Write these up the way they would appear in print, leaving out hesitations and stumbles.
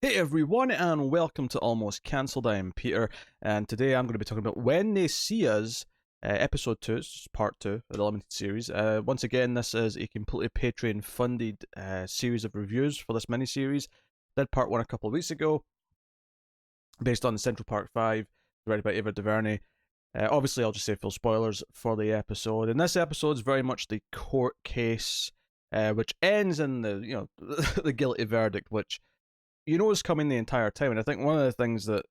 Hey everyone, and welcome to Almost Cancelled. I am Peter, and today I'm going to be talking about When They See Us, episode 2, it's part 2 of the limited series. Once again, this is a completely Patreon funded series of reviews for this miniseries. Did part 1 a couple of weeks ago, based on Central Park 5, directed by Ava DuVernay. Obviously, I'll just say full spoilers for the episode, and this episode is very much the court case, which ends in the the guilty verdict, which is coming the entire time. And I think one of the things that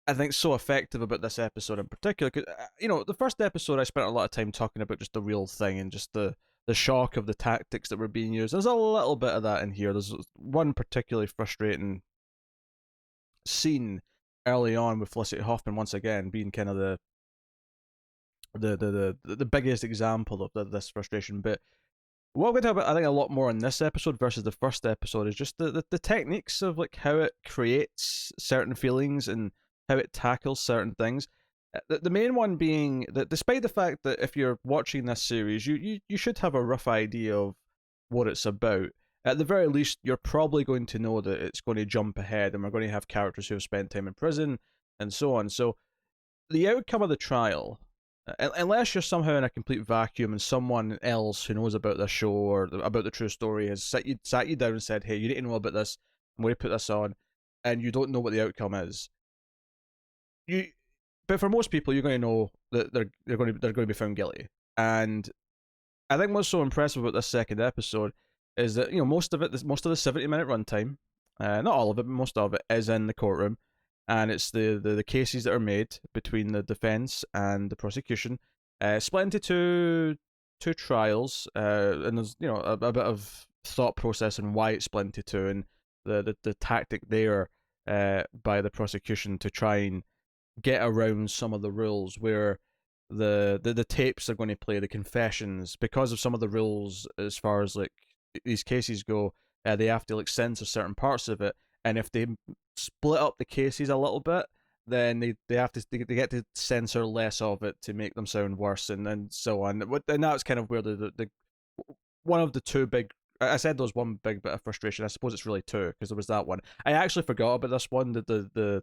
I think so effective about this episode in particular, because the first episode I spent a lot of time talking about just the real thing and just the shock of the tactics that were being used. There's a little bit of that in here. There's one particularly frustrating scene early on with Felicity Huffman once again being kind of the biggest example of this frustration. But what we're going to talk about, I think, a lot more in this episode versus the first episode is just the techniques of like how it creates certain feelings and how it tackles certain things. The main one being that despite the fact that if you're watching this series, you should have a rough idea of what it's about. At the very least, you're probably going to know that it's going to jump ahead and we're going to have characters who have spent time in prison and so on. So the outcome of the trial, unless you're somehow in a complete vacuum and someone else who knows about this show or about the true story has sat you down and said, hey, you need to know about this, I'm going to put this on, and you don't know what the outcome is, you but for most people you're going to know that they're going to be found guilty. And I think what's so impressive about this second episode is that most of the 70-minute runtime, not all of it, but most of it is in the courtroom, and it's the cases that are made between the defense and the prosecution, split into two trials, and there's a bit of thought process and why it's split into two, and the tactic there by the prosecution to try and get around some of the rules where the tapes are going to play the confessions because of some of the rules as far as like these cases go. They have to like censor certain parts of it, and if they split up the cases a little bit, then they have to they get to censor less of it to make them sound worse, and so on. And that's kind of where the one of the two big. I said there was one big bit of frustration. I suppose it's really two because there was that one. I actually forgot about this one. The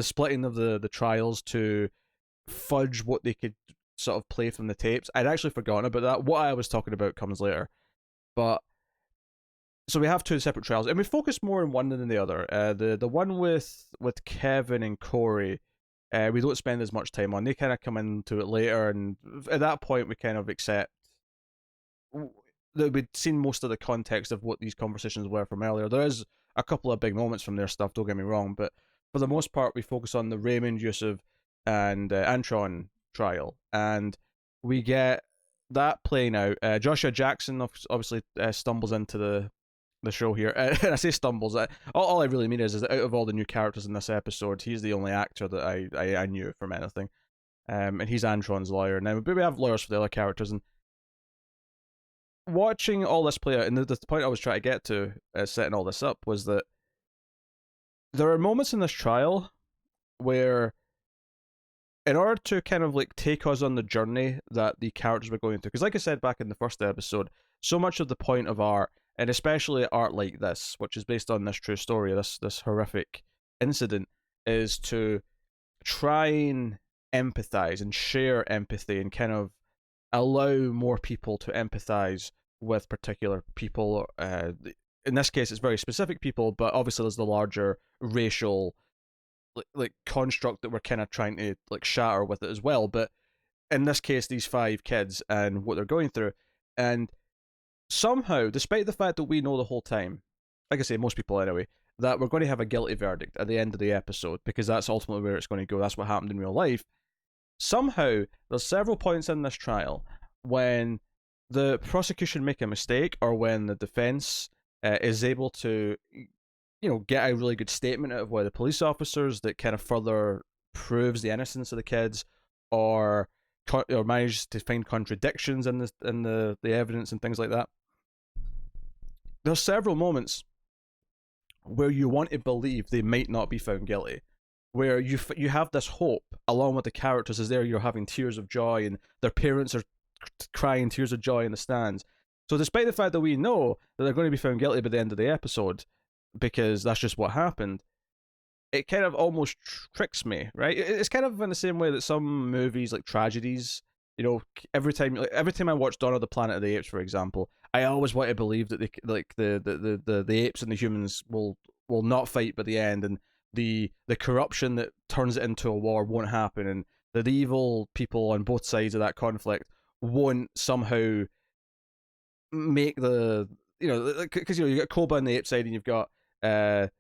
splitting of the trials to fudge what they could sort of play from the tapes. I'd actually forgotten about that. What I was talking about comes later, but so we have two separate trials, and we focus more on one than the other. The one with Kevin and Corey, we don't spend as much time on. They kind of come into it later, and at that point, we kind of accept that we'd seen most of the context of what these conversations were from earlier. There is a couple of big moments from their stuff. Don't get me wrong, but for the most part, we focus on the Raymond, Yusuf, and Antron trial, and we get that playing out. Joshua Jackson obviously stumbles into the show here. And I say stumbles. All I really mean is that out of all the new characters in this episode, he's the only actor that I knew from anything. And he's Antron's lawyer. Now, but we have lawyers for the other characters. And watching all this play out, and the point I was trying to get to, setting all this up, was that there are moments in this trial where, in order to kind of like take us on the journey that the characters were going through, because like I said back in the first episode, so much of the point of art, and especially art like this, which is based on this true story, this horrific incident, is to try and empathize and share empathy and kind of allow more people to empathize with particular people. In this case, it's very specific people, but obviously there's the larger racial like construct that we're kind of trying to like shatter with it as well. But in this case, these five kids and what they're going through, and somehow, despite the fact that we know the whole time, like I say, most people anyway, that we're going to have a guilty verdict at the end of the episode because that's ultimately where it's going to go. That's what happened in real life. Somehow, there's several points in this trial when the prosecution make a mistake or when the defense is able to, get a really good statement out of one of the police officers that kind of further proves the innocence of the kids, or manages to find contradictions in the evidence and things like that. There's several moments where you want to believe they might not be found guilty, where you have this hope along with the characters as you're having tears of joy and their parents are crying tears of joy in the stands. So despite the fact that we know that they're going to be found guilty by the end of the episode, because that's just what happened, it kind of almost tricks me, right? It's kind of in the same way that some movies, like tragedies, every time I watch Dawn of the Planet of the Apes, for example, I always want to believe that the apes and the humans will not fight by the end, and the corruption that turns it into a war won't happen, and the evil people on both sides of that conflict won't somehow make because you got Koba on the ape side and you've got a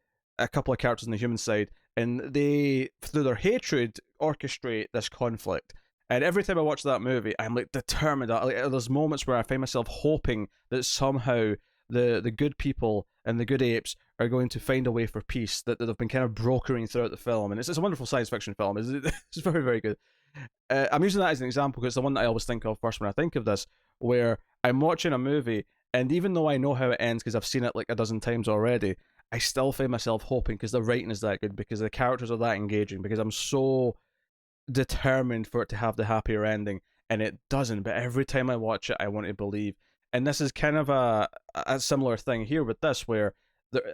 couple of characters on the human side, and they, through their hatred, orchestrate this conflict. And every time I watch that movie, I'm like determined. There's moments where I find myself hoping that somehow the good people and the good apes are going to find a way for peace that they've been kind of brokering throughout the film. And it's a wonderful science fiction film. It's very, very good. I'm using that as an example because it's the one that I always think of first when I think of this, where I'm watching a movie, and even though I know how it ends because I've seen it like a dozen times already, I still find myself hoping because the writing is that good, because the characters are that engaging, because I'm so determined for it to have the happier ending, and it doesn't. But every time I watch it, I want to believe. And this is kind of a similar thing here with this, where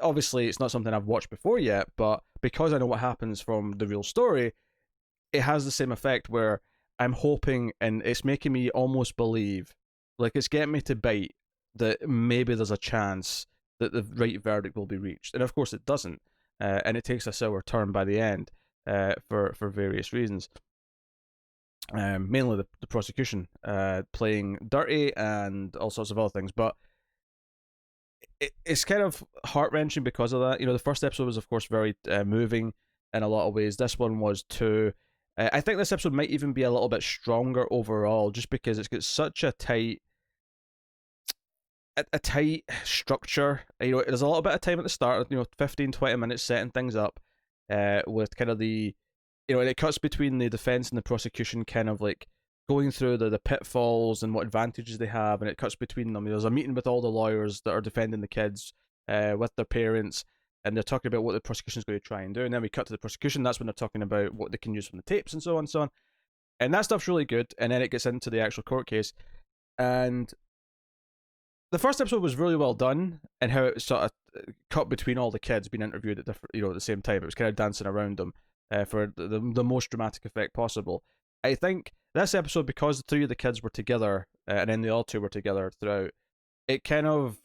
obviously it's not something I've watched before yet, but because I know what happens from the real story, it has the same effect where I'm hoping, and it's making me almost believe, like it's getting me to bite that maybe there's a chance that the right verdict will be reached. And of course it doesn't, and it takes a sour turn by the end, for various reasons. Mainly the prosecution playing dirty and all sorts of other things, but it's kind of heart wrenching because of that. The first episode was of course very moving in a lot of ways. This one was too. I think this episode might even be a little bit stronger overall, just because it's got such a tight structure. There's a little bit of time at the start, 15-20 minutes setting things up, with kind of the, and it cuts between the defense and the prosecution, kind of like going through the pitfalls and what advantages they have, and it cuts between them. There's a meeting with all the lawyers that are defending the kids, with their parents, and they're talking about what the prosecution's going to try and do, and then we cut to the prosecution. That's when they're talking about what they can use from the tapes and so on and so on, and that stuff's really good. And then it gets into the actual court case, and the first episode was really well done, and how it sort of cut between all the kids being interviewed at different, at the same time. It was kind of dancing around them, for the most dramatic effect possible. I think this episode, because the three of the kids were together, and then the other two were together throughout, it kind of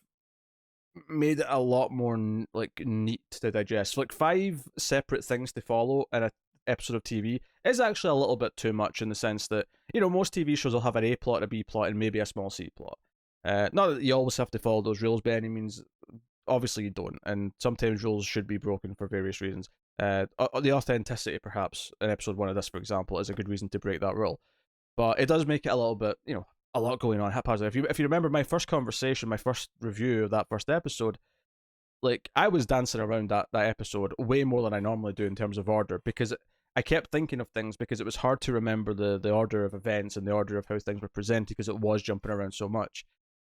made it a lot more like neat to digest. Like 5 separate things to follow in a episode of TV is actually a little bit too much, in the sense that most TV shows will have an A plot, a B plot, and maybe a small C plot. Not that you always have to follow those rules by any means. Obviously you don't, and sometimes rules should be broken for various reasons. The authenticity, perhaps, in episode 1 of this, for example, is a good reason to break that rule. But it does make it a little bit, a lot going on haphazard. If you remember my first conversation, my first review of that first episode, like, I was dancing around that episode way more than I normally do in terms of order, because I kept thinking of things, because it was hard to remember the order of events and the order of how things were presented, because it was jumping around so much.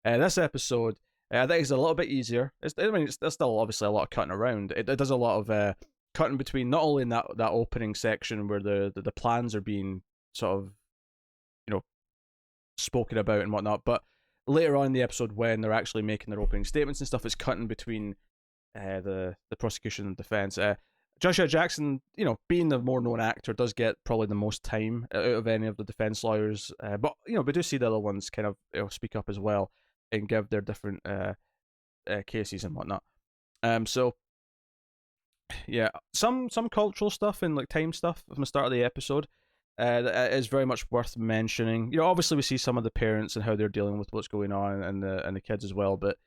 This episode, I think, is a little bit easier. There's still obviously a lot of cutting around. It does a lot of cutting between, not only in that opening section where the plans are being sort of, spoken about and whatnot, but later on in the episode, when they're actually making their opening statements and stuff, is cutting between the prosecution and defense. Joshua Jackson, being the more known actor, does get probably the most time out of any of the defense lawyers. But we do see the other ones kind of speak up as well and give their different cases and whatnot. So yeah, some cultural stuff and like time stuff from the start of the episode that is very much worth mentioning. Obviously we see some of the parents and how they're dealing with what's going on, and the kids as well. But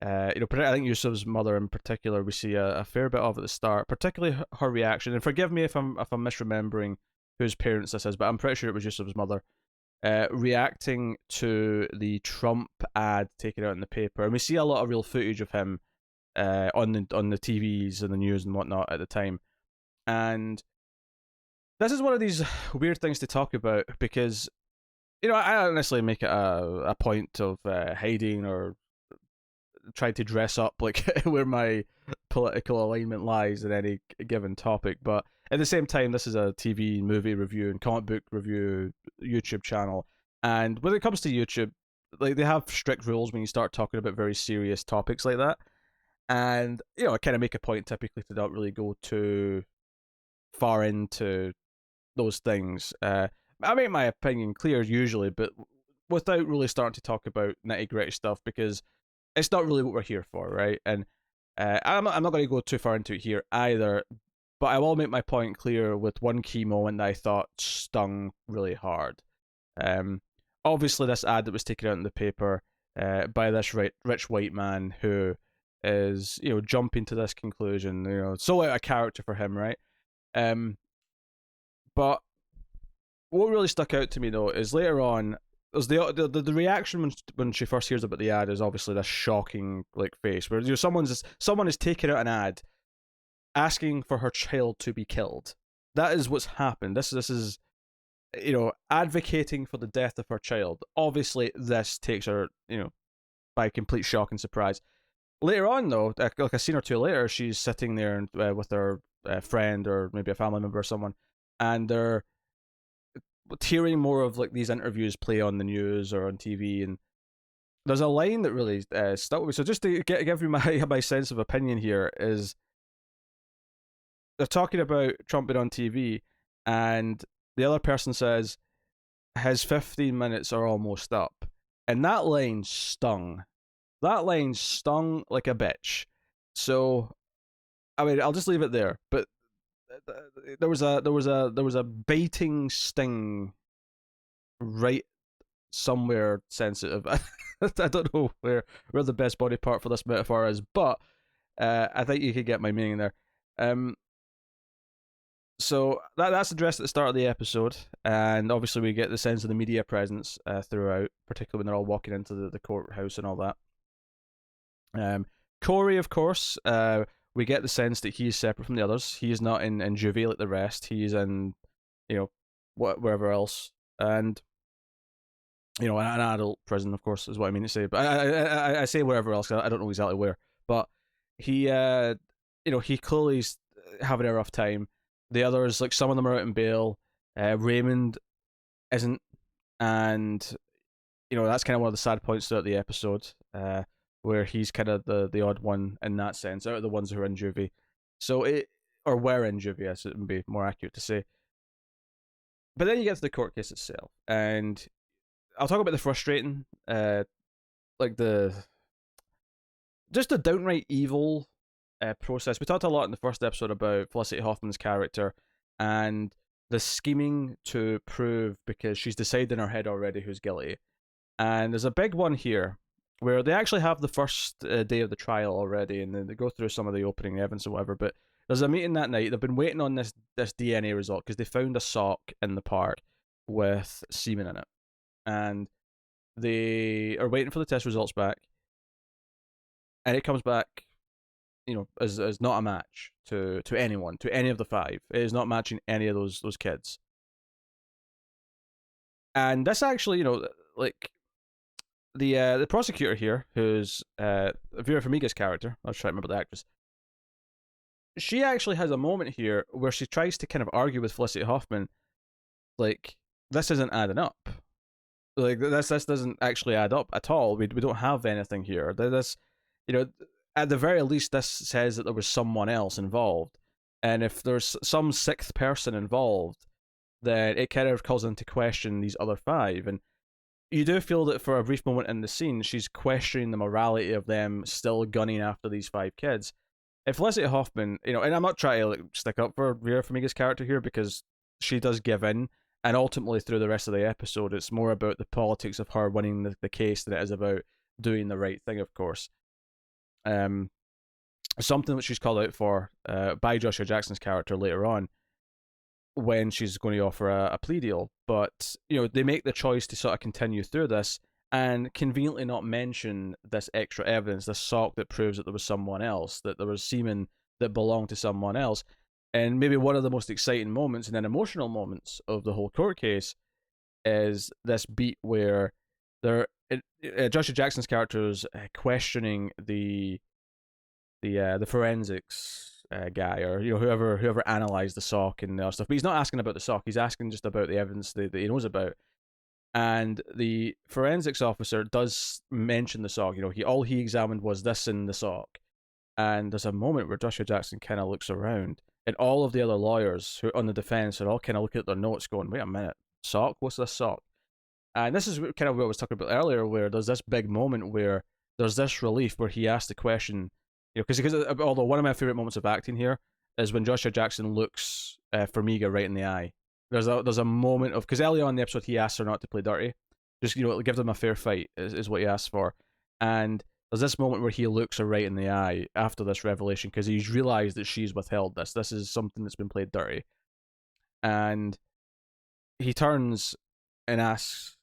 I think Yusuf's mother in particular, we see a fair bit of at the start, particularly her reaction. And forgive me if I'm misremembering whose parents this is, but I'm pretty sure it was Yusuf's mother, reacting to the Trump ad taken out in the paper. And we see a lot of real footage of him on the TVs and the news and whatnot at the time. And this is one of these weird things to talk about, because I don't necessarily make it a point of hiding or trying to dress up like where my political alignment lies in any given topic. But at the same time, this is a TV movie review and comic book review YouTube channel, and when it comes to YouTube, like, they have strict rules when you start talking about very serious topics like that. And I kind of make a point typically to not really go too far into those things. I make my opinion clear usually, but without really starting to talk about nitty gritty stuff, because it's not really what we're here for, right? And I'm not going to go too far into it here either, but I will make my point clear with one key moment that I thought stung really hard. Obviously, this ad that was taken out in the paper by this rich white man who is, jumping to this conclusion, so out of character for him, right? But what really stuck out to me though is later on, there's the reaction when she first hears about the ad is obviously this shocking like face where someone is taking out an ad asking for her child to be killed. That is what's happened. This is advocating for the death of her child. Obviously, this takes her by complete shock and surprise. Later on, though, like a scene or two later, she's sitting there with her friend or maybe a family member or someone, and they're hearing more of like these interviews play on the news or on TV, and there's a line that really stuck with me. So just to give you my sense of opinion here is they're talking about Trump being on TV, and the other person says his 15 minutes are almost up, and that line stung. That line stung like a bitch. So, I mean, I'll just leave it there. But there was a baiting sting right somewhere sensitive. I don't know where the best body part for this metaphor is, but I think you could get my meaning there. So that's addressed at the start of the episode, and obviously we get the sense of the media presence throughout, particularly when they're all walking into the courthouse and all that. Corey, of course, we get the sense that he's separate from the others. He's not in juvie like the rest. He's in, wherever else, and an adult prison, of course, is what I mean to say. But I say wherever else. I don't know exactly where, but he, he clearly's having a rough time. The others, like some of them are out in bail. Raymond isn't, and that's kind of one of the sad points throughout the episode, where he's kind of the odd one in that sense, out of the ones who are in juvie. So or were in juvie, I should would be more accurate to say. But then you get to the court case itself, and I'll talk about the frustrating, like just the downright evil process. We talked a lot in the first episode about Felicity Huffman's character and the scheming to prove, because she's decided in her head already who's guilty. And there's a big one here where they actually have the first day of the trial already, and then they go through some of the opening evidence or whatever. But there's a meeting that night. They've been waiting on this DNA result because they found a sock in the park with semen in it, and they are waiting for the test results back, and it comes back, as not a match to anyone, to any of the five. It is not matching any of those kids. And this actually, like the prosecutor here, who's Vera Farmiga's character, I was trying to remember the actress. She actually has a moment here where she tries to kind of argue with Felicity Huffman, like, this isn't adding up. Like, this doesn't actually add up at all. We don't have anything here. This, at the very least, this says that there was someone else involved. And if there's some sixth person involved, then it kind of calls into question these other five. And you do feel that for a brief moment in the scene, she's questioning the morality of them still gunning after these five kids. If Felicity Huffman, and I'm not trying to stick up for Vera Farmiga's character here, because she does give in, and ultimately through the rest of the episode, it's more about the politics of her winning the case than it is about doing the right thing, of course. Something that she's called out for by Joshua Jackson's character later on, when she's going to offer a plea deal. But they make the choice to sort of continue through this and conveniently not mention this extra evidence, this sock that proves that there was someone else, that there was semen that belonged to someone else. And maybe one of the most exciting moments and then emotional moments of the whole court case is this beat where Joshua Jackson's character is questioning the forensics guy, or whoever analyzed the sock and the other stuff. But he's not asking about the sock. He's asking just about the evidence that he knows about. And the forensics officer does mention the sock. All he examined was this in the sock. And there's a moment where Joshua Jackson kind of looks around, and all of the other lawyers who are on the defense are all kind of looking at their notes, going, "Wait a minute, sock? What's this sock?" And this is kind of what I was talking about earlier, where there's this big moment where there's this relief where he asked the question, because although one of my favorite moments of acting here is when Joshua Jackson looks Farmiga right in the eye. There's a moment of, because early on in the episode he asks her not to play dirty, just give them a fair fight is what he asks for, and there's this moment where he looks her right in the eye after this revelation because he's realized that she's withheld this. This is something that's been played dirty, and he turns and asks,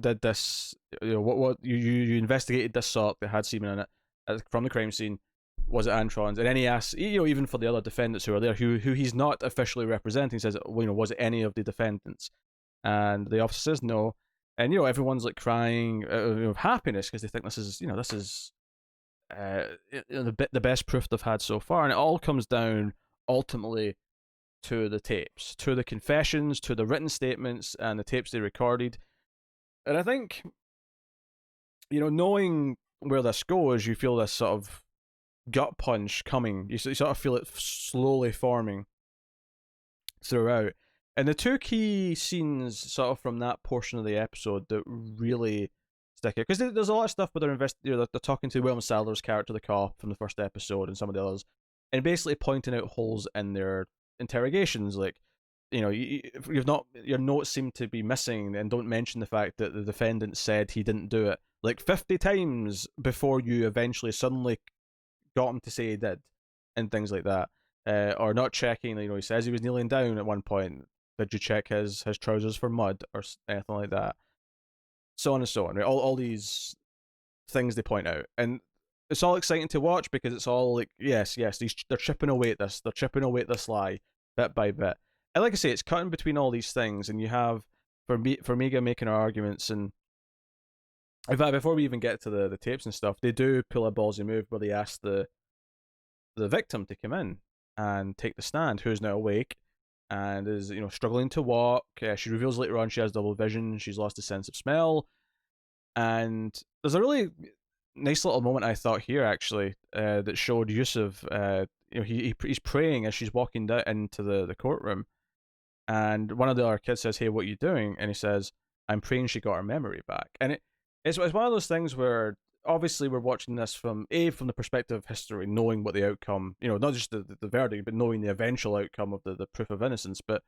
did this, what you investigated this sock that had semen in it from the crime scene? Was it Antron's? And then he asks, even for the other defendants who are there, who he's not officially representing, says, was it any of the defendants? And the officer says no, and everyone's like crying of happiness because they think this is the best proof they've had so far, and it all comes down ultimately to the tapes, to the confessions, to the written statements, and the tapes they recorded. And I think, knowing where this goes, you feel this sort of gut punch coming. You sort of feel it slowly forming throughout. And the two key scenes sort of from that portion of the episode that really stick out, because there's a lot of stuff where they're talking to William Sadler's character, the cop from the first episode, and some of the others, and basically pointing out holes in their interrogations, like, your notes seem to be missing, and don't mention the fact that the defendant said he didn't do it like 50 times before you eventually suddenly got him to say he did, and things like that. Or not checking, he says he was kneeling down at one point. Did you check his trousers for mud or anything like that? So on and so on. Right? All these things they point out, and it's all exciting to watch because it's all like, yes, they're chipping away at this. They're chipping away at this lie bit by bit. And like I say, it's cutting between all these things, and you have Farmiga making her arguments. And in fact, before we even get to the tapes and stuff, they do pull a ballsy move where they ask the victim to come in and take the stand, who's now awake and is struggling to walk. She reveals later on she has double vision. She's lost a sense of smell, and there's a really nice little moment I thought here actually that showed Yusuf. He's praying as she's walking down into the courtroom, and one of the other kids says, "Hey, what are you doing?" And he says, "I'm praying she got her memory back." And it's one of those things where obviously we're watching this from the perspective of history, knowing what the outcome, not just the verdict, but knowing the eventual outcome of the proof of innocence, but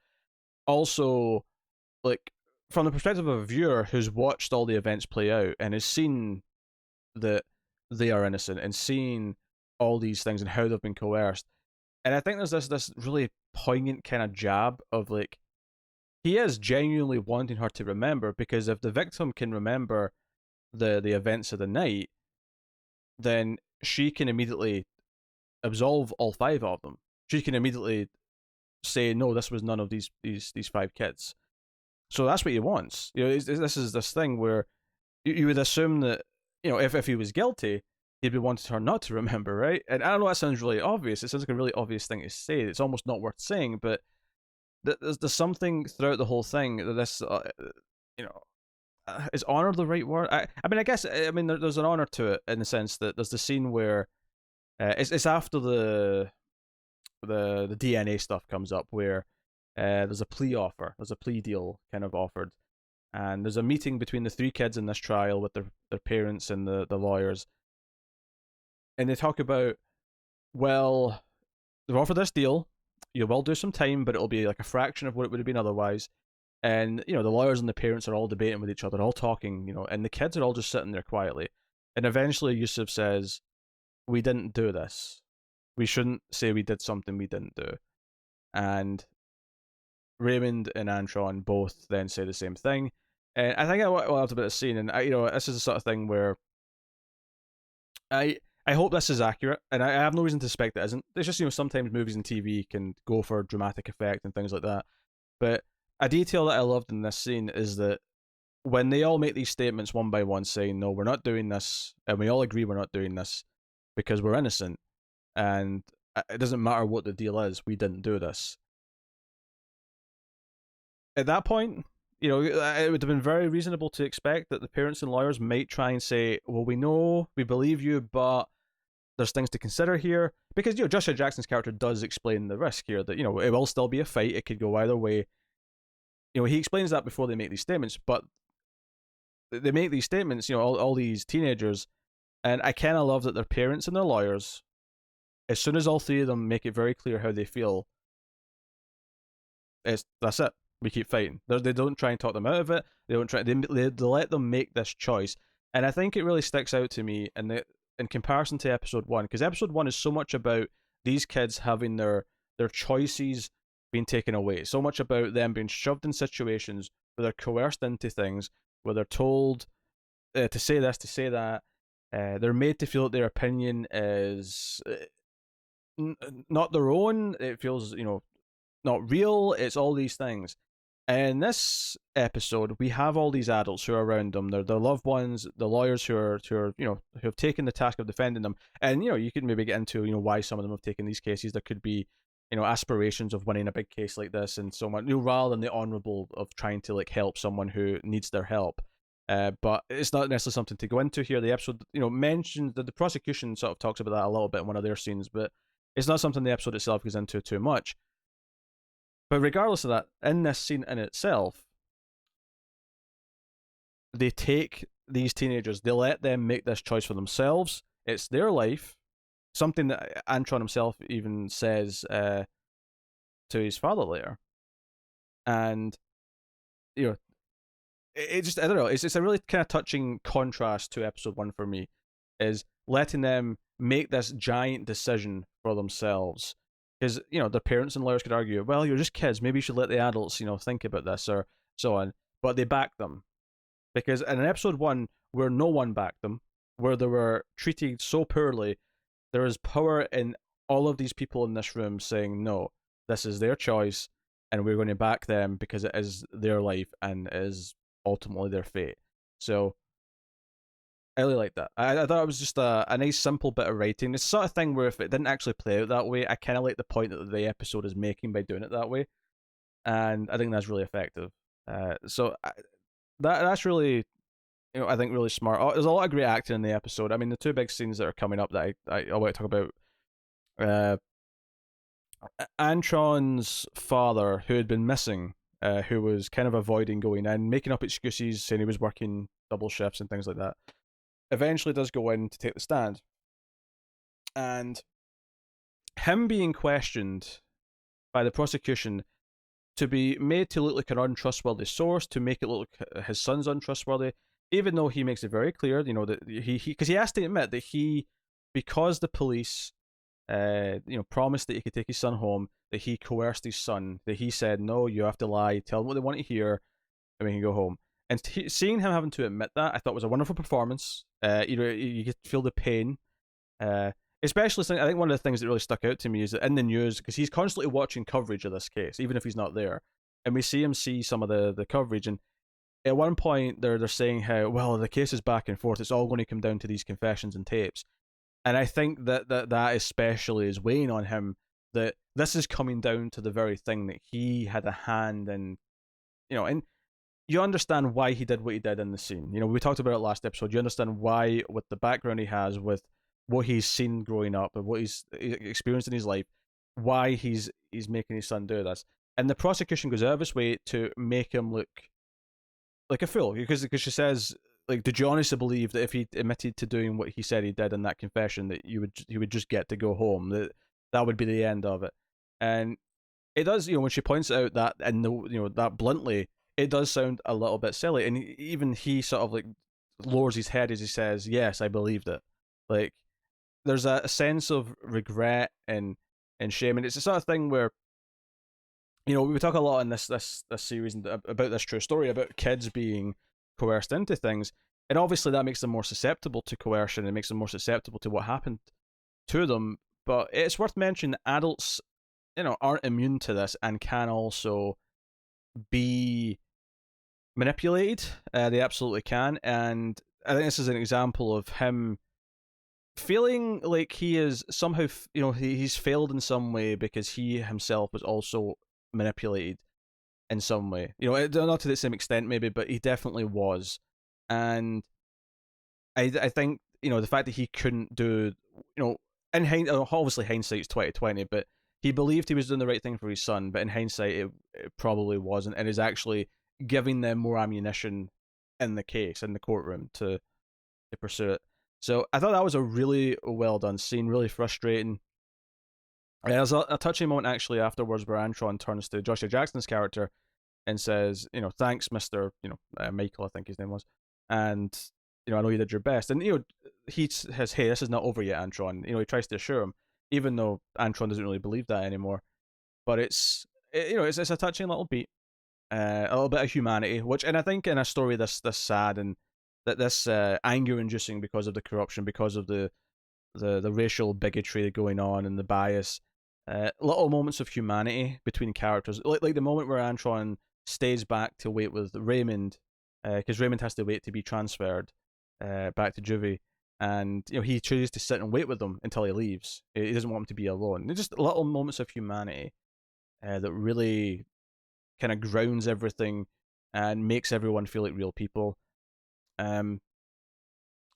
also like from the perspective of a viewer who's watched all the events play out and has seen that they are innocent and seen all these things and how they've been coerced. And I think there's this really poignant kind of jab of like, he is genuinely wanting her to remember, because if the victim can remember the events of the night, then she can immediately absolve all 5 of them. She can immediately say, no, this was none of these 5 kids. So that's what he wants. This is this thing where you would assume that, if he was guilty, he'd be wanting her not to remember, right? And I don't know, that sounds really obvious. It sounds like a really obvious thing to say. It's almost not worth saying, but there's something throughout the whole thing that this, is honor the right word? I guess there's an honor to it in the sense that there's the scene where it's after the DNA stuff comes up, where there's a plea deal kind of offered, and there's a meeting between the 3 kids in this trial with their parents and the lawyers, and they talk about, well, they've offered this deal, you will do some time, but it'll be like a fraction of what it would have been otherwise. And the lawyers and the parents are all debating with each other, all talking, and the kids are all just sitting there quietly. And eventually Yusuf says, "We didn't do this. We shouldn't say we did something we didn't do." And Raymond and Antron both then say the same thing. And I think I loved about the scene, and this is the sort of thing where I hope this is accurate, and I have no reason to suspect it isn't. It's just sometimes movies and TV can go for dramatic effect and things like that, but a detail that I loved in this scene is that when they all make these statements one by one saying, no, we're not doing this, and we all agree we're not doing this because we're innocent, and it doesn't matter what the deal is, we didn't do this. At that point, it would have been very reasonable to expect that the parents and lawyers might try and say, well, we know, we believe you, but there's things to consider here, because Joshua Jackson's character does explain the risk here that it will still be a fight, it could go either way. He explains that before they make these statements, but they make these statements, all these teenagers, and I kind of love that their parents and their lawyers, as soon as all three of them make it very clear how they feel, that's it. We keep fighting. They don't try and talk them out of it. They don't try. They let them make this choice, and I think it really sticks out to me in comparison to episode 1, because episode 1 is so much about these kids having their choices being taken away, so much about them being shoved in situations where they're coerced into things, where they're told to say this, to say that. They're made to feel that their opinion is not their own. It feels, not real. It's all these things. And in this episode, we have all these adults who are around them. They're their loved ones, the lawyers who are who have taken the task of defending them. And you could maybe get into why some of them have taken these cases. There could be aspirations of winning a big case like this and so much, rather than the honorable of trying to help someone who needs their help. But it's not necessarily something to go into here. The episode mentions that the prosecution sort of talks about that a little bit in one of their scenes, but it's not something the episode itself goes into too much. But regardless of that, in this scene in itself, they take these teenagers, they let them make this choice for themselves. It's their life. Something that Antron himself even says to his father later. And, it just, I don't know, it's a really kind of touching contrast to episode 1 for me, is letting them make this giant decision for themselves. Because, their parents and lawyers could argue, well, you're just kids, maybe you should let the adults, think about this or so on. But they back them. Because in episode 1, where no one backed them, where they were treated so poorly, there is power in all of these people in this room saying, no, this is their choice, and we're going to back them because it is their life and it is ultimately their fate. So I really like that. I thought it was just a nice simple bit of writing. It's the sort of thing where if it didn't actually play out that way, I kind of like the point that the episode is making by doing it that way, and I think that's really effective. That's really, I think really smart. There's a lot of great acting in the episode. I mean, the two big scenes that are coming up that I want to talk about. Antron's father, who had been missing, who was kind of avoiding going in, making up excuses, saying he was working double shifts and things like that, eventually does go in to take the stand. And him being questioned by the prosecution to be made to look like an untrustworthy source, to make it look like his son's untrustworthy, even though he makes it very clear, that because he has to admit that because the police, promised that he could take his son home, that he coerced his son, that he said, no, you have to lie, tell them what they want to hear, and we can go home. And seeing him having to admit that, I thought was a wonderful performance. You could feel the pain. Especially, I think one of the things that really stuck out to me is that in the news, because he's constantly watching coverage of this case, even if he's not there, and we see him see some of the coverage, and at one point they're saying how, well, the case is back and forth, it's all going to come down to these confessions and tapes. And I think that especially is weighing on him, that this is coming down to the very thing that he had a hand in, and you understand why he did what he did in the scene. We talked about it last episode. You understand why, with the background he has, with what he's seen growing up and what he's experienced in his life, why he's making his son do this. And the prosecution goes out of its way to make him look like a fool, because she says, did you honestly believe that if he admitted to doing what he said he did in that confession, that he would just get to go home, that would be the end of it? And it does, when she points out that, and that bluntly, it does sound a little bit silly, and even he sort of lowers his head as he says, yes, I believed it. There's a sense of regret and shame, and it's the sort of thing where, we talk a lot in this series about this true story about kids being coerced into things, and obviously that makes them more susceptible to coercion, and makes them more susceptible to what happened to them. But it's worth mentioning that adults, aren't immune to this and can also be manipulated. They absolutely can, and I think this is an example of him feeling like he is somehow, he's failed in some way because he himself was also manipulated in some way. Not to the same extent maybe, but he definitely was. And I think, the fact that he couldn't do, obviously hindsight's 2020, but he believed he was doing the right thing for his son, but in hindsight, it probably wasn't, and is actually giving them more ammunition in the case, in the courtroom, to pursue it. So I thought that was a really well done scene, really frustrating. And there's a touching moment actually afterwards where Antron turns to Joshua Jackson's character and says, thanks, Mister, Michael, I think his name was, and I know you did your best, and he says, hey, this is not over yet, Antron. He tries to assure him, even though Antron doesn't really believe that anymore. But it's a touching little beat, a little bit of humanity, which, and I think in a story this sad and that this anger-inducing because of the corruption, because of the racial bigotry going on and the bias, little moments of humanity between characters, like the moment where Antron stays back to wait with Raymond, because Raymond has to wait to be transferred back to juvie, and he chooses to sit and wait with them until he leaves. He doesn't want him to be alone. They're just little moments of humanity that really kind of grounds everything and makes everyone feel like real people. And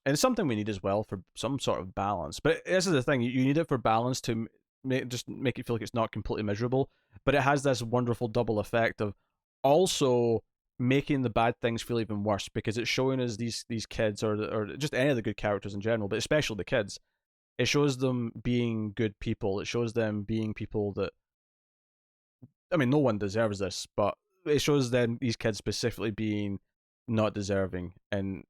it's something we need as well for some sort of balance. But this is the thing: you need it for balance to make it feel like it's not completely miserable. But it has this wonderful double effect of also making the bad things feel even worse, because it's showing us these kids, or just any of the good characters in general, but especially the kids. It shows them being good people. It shows them being people that, I mean, no one deserves this, but it shows them, these kids specifically, being not deserving, and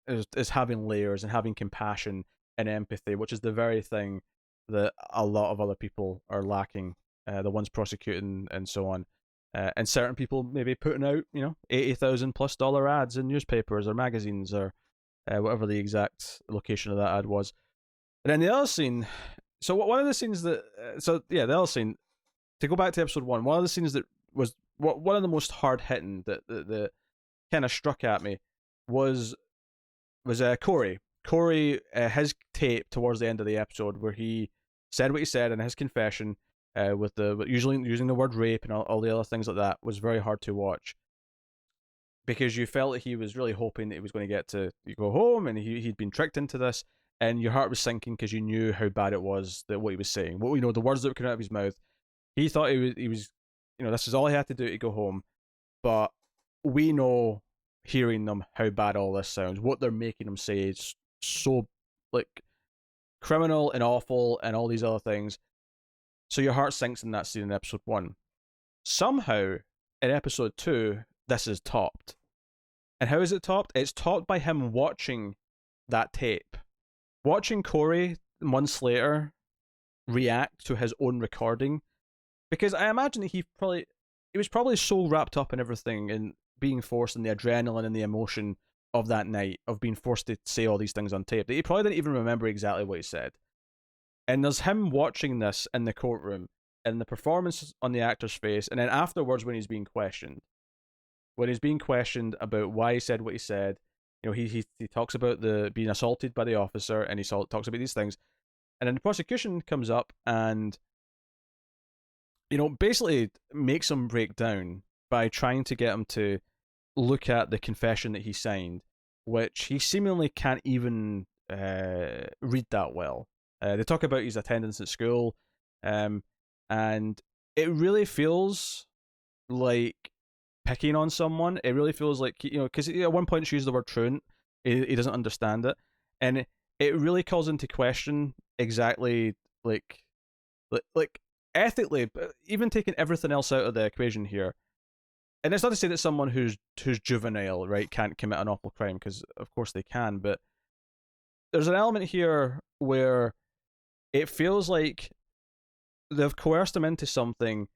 is having layers and having compassion and empathy, which is the very thing that a lot of other people are lacking. The ones prosecuting and so on, and certain people maybe putting out $80,000+ ads in newspapers or magazines or whatever the exact location of that ad was. And then the other scene. So one of the scenes that the other scene, to go back to episode 1, one of the scenes that was one of the most hard hitting that kind of struck at me was Corey. Corey, his tape towards the end of the episode where he said what he said in his confession, with usually using the word rape and all the other things like that, was very hard to watch, because you felt that he was really hoping that he was going to get to go home, and he'd been tricked into this, and your heart was sinking because you knew how bad it was, that what he was saying, the words that were coming out of his mouth. He thought he was this is all he had to do to go home, but we know, hearing them, how bad all this sounds. What they're making him say is so criminal and awful and all these other things. So your heart sinks in that scene in episode 1. Somehow in episode 2, this is topped. And how is it topped? It's topped by him watching that tape, watching Corey months later react to his own recording, because I imagine that he was probably so wrapped up in everything and being forced, and the adrenaline and the emotion of that night of being forced to say all these things on tape, that he probably didn't even remember exactly what he said. And there's him watching this in the courtroom, and the performance on the actor's face, and then afterwards when he's being questioned about why he said what he said. He talks about being assaulted by the officer, and he talks about these things, and then the prosecution comes up and basically makes him break down by trying to get him to look at the confession that he signed, which he seemingly can't even read that well. They talk about his attendance at school, and it really feels like picking on someone. It really feels like, because at one point she used the word truant. He doesn't understand it, and it really calls into question exactly like ethically, even taking everything else out of the equation here. And it's not to say that someone who's juvenile, right, can't commit an awful crime, because of course they can, but there's an element here where it feels like they've coerced him into something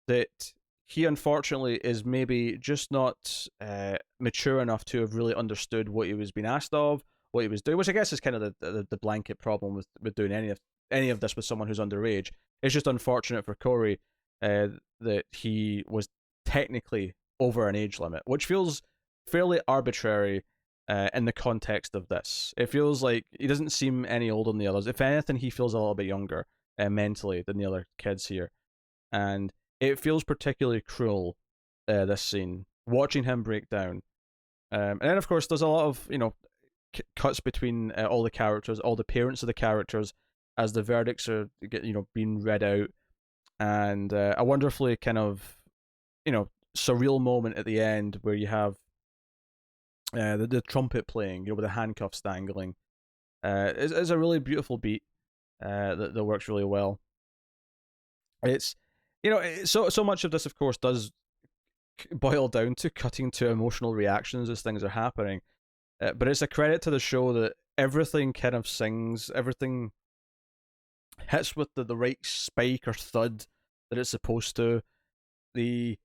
that he unfortunately is maybe just not mature enough to have really understood what he was being asked of, what he was doing, which I guess is kind of the blanket problem with doing any of this with someone who's underage. It's just unfortunate for Corey that he was technically over an age limit, which feels fairly arbitrary in the context of this. It feels like he doesn't seem any older than the others. If anything, he feels a little bit younger mentally than the other kids here. And it feels particularly cruel, this scene, watching him break down. And then, of course, there's a lot of, cuts between all the characters, all the parents of the characters, as the verdicts are being read out, and a wonderfully kind of surreal moment at the end where you have the trumpet playing, with the handcuffs dangling. It's a really beautiful beat that works really well. It's so much of this, of course, does boil down to cutting to emotional reactions as things are happening, but it's a credit to the show that everything kind of sings, everything hits with the right spike or thud that it's supposed to. It'd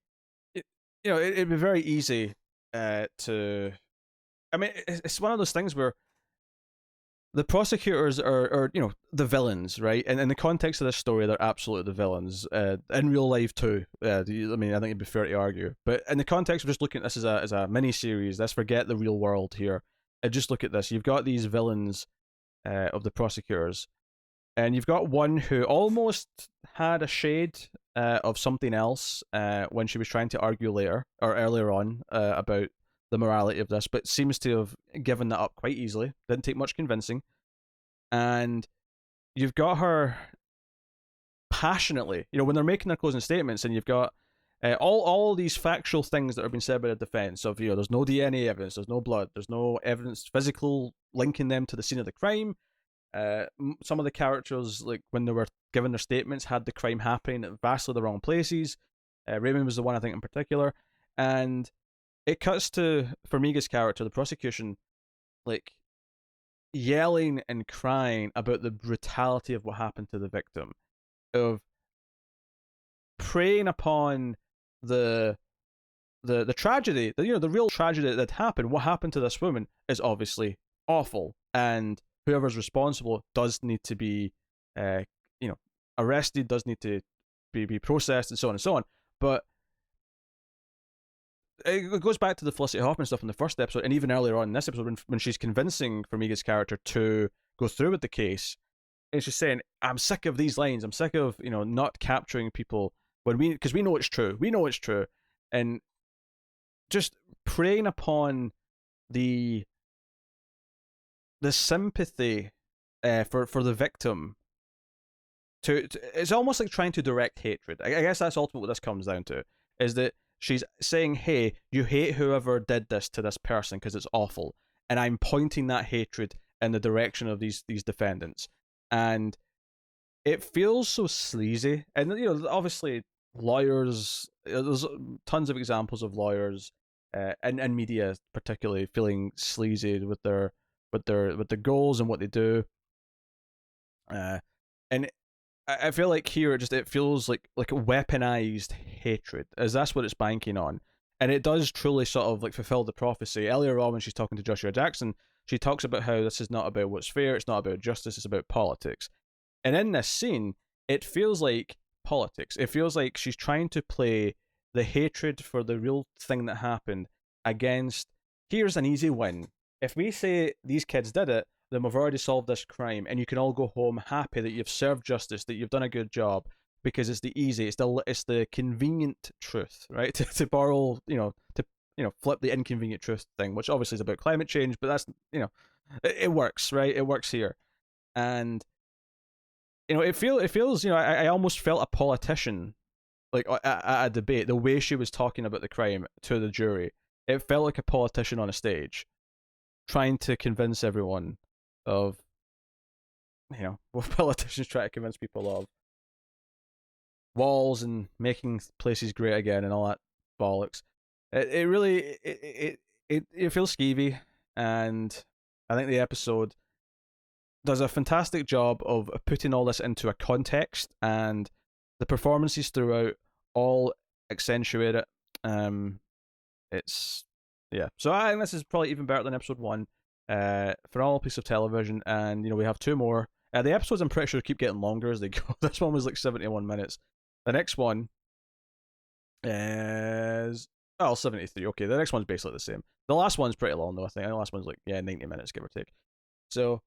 be very easy to. I mean, it's one of those things where the prosecutors are the villains, right? And in the context of this story, they're absolutely the villains. In real life too. I mean, I think it'd be fair to argue. But in the context of just looking at this as a mini series, let's forget the real world here and just look at this. You've got these villains of the prosecutors, and you've got one who almost had a shade of something else when she was trying to argue later or earlier on about the morality of this, but seems to have given that up quite easily. Didn't take much convincing. And you've got her passionately, when they're making their closing statements, and you've got all these factual things that are being said by the defense of, there's no DNA evidence, there's no blood, there's no evidence physical linking them to the scene of the crime. Some of the characters, like when they were giving their statements, had the crime happening at vastly the wrong places. Raymond was the one, I think, in particular. And it cuts to Farmiga's character, the prosecution, like yelling and crying about the brutality of what happened to the victim, of preying upon the tragedy, the real tragedy that happened. What happened to this woman is obviously awful, and whoever's responsible does need to be, arrested, does need to be processed, and so on and so on. But it goes back to the Felicity Huffman stuff in the first episode, and even earlier on in this episode when she's convincing Farmiga's character to go through with the case, and she's saying, "I'm sick of these lines. I'm sick of not capturing people because we know it's true. We know it's true," and just preying upon the sympathy for the victim. It's almost like trying to direct hatred. I guess that's ultimately what this comes down to, is that she's saying, hey, you hate whoever did this to this person because it's awful, and I'm pointing that hatred in the direction of these defendants. And it feels so sleazy. And obviously lawyers, there's tons of examples of lawyers and media particularly feeling sleazy with their goals and what they do. And I feel like here it feels like a weaponized hatred, as that's what it's banking on. And it does truly sort of like fulfill the prophecy. Earlier on when she's talking to Joshua Jackson, she talks about how this is not about what's fair, it's not about justice, it's about politics. And in this scene, it feels like politics. It feels like she's trying to play the hatred for the real thing that happened against, here's an easy win. If we say these kids did it, then we've already solved this crime, and you can all go home happy that you've served justice, that you've done a good job, because it's the easy, it's the convenient truth, right? to borrow, flip the inconvenient truth thing, which obviously is about climate change, but that's it works, right? It works here, and it feels I almost felt a politician like at a debate, the way she was talking about the crime to the jury. It felt like a politician on a stage, trying to convince everyone of, what politicians try to convince people of. Walls and making places great again and all that bollocks. It really, it feels skeevy, and I think the episode does a fantastic job of putting all this into a context, and the performances throughout all accentuate it. It's, yeah. So I think this is probably even better than episode 1. Phenomenal piece of television, and we have 2 more. The episodes, I'm pretty sure, keep getting longer as they go. This one was like 71 minutes. The next one is 73. Okay, the next one's basically the same. The last one's pretty long though. I think the last one's like 90 minutes, give or take. So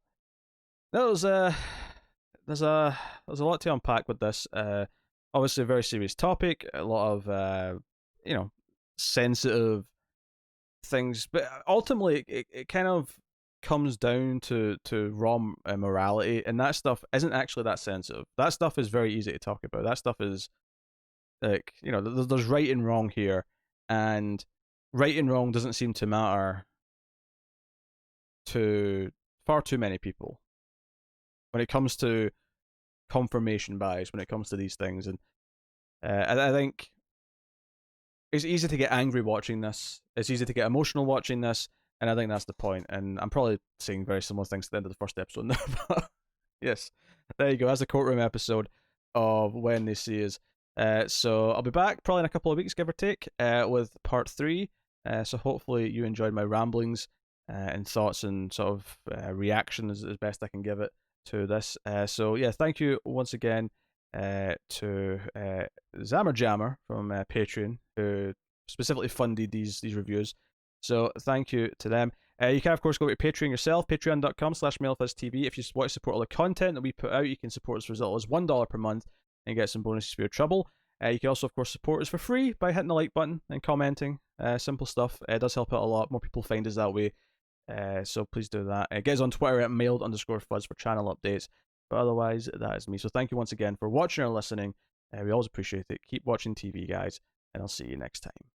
that was there's a lot to unpack with this. Obviously a very serious topic, a lot of sensitive things, but ultimately it kind of comes down to raw morality, and that stuff isn't actually that sensitive. That stuff is very easy to talk about. That stuff is like, you know, there's right and wrong here, and right and wrong doesn't seem to matter to far too many people when it comes to confirmation bias, when it comes to these things. And I think it's easy to get angry watching this. It's easy to get emotional watching this, and I think that's the point. And I'm probably saying very similar things to the end of the first episode now. But yes, there you go. That's the courtroom episode of When They See Us. So I'll be back probably in a couple of weeks, give or take, with part 3. So hopefully you enjoyed my ramblings and thoughts and sort of reaction as best I can give it to this. So yeah, thank you once again to Zammer Jammer from Patreon, who specifically funded these reviews. So thank you to them. You can of course go to Patreon yourself, patreon.com/MailFuzzTV. If you want to support all the content that we put out, you can support us for as little as $1 per month and get some bonuses for your trouble. You can also of course support us for free by hitting the like button and commenting. Simple stuff. It does help out a lot. More people find us that way. So please do that. Get us on Twitter at mailed_fuzz for channel updates. But otherwise, that is me. So thank you once again for watching or listening. We always appreciate it. Keep watching TV, guys, and I'll see you next time.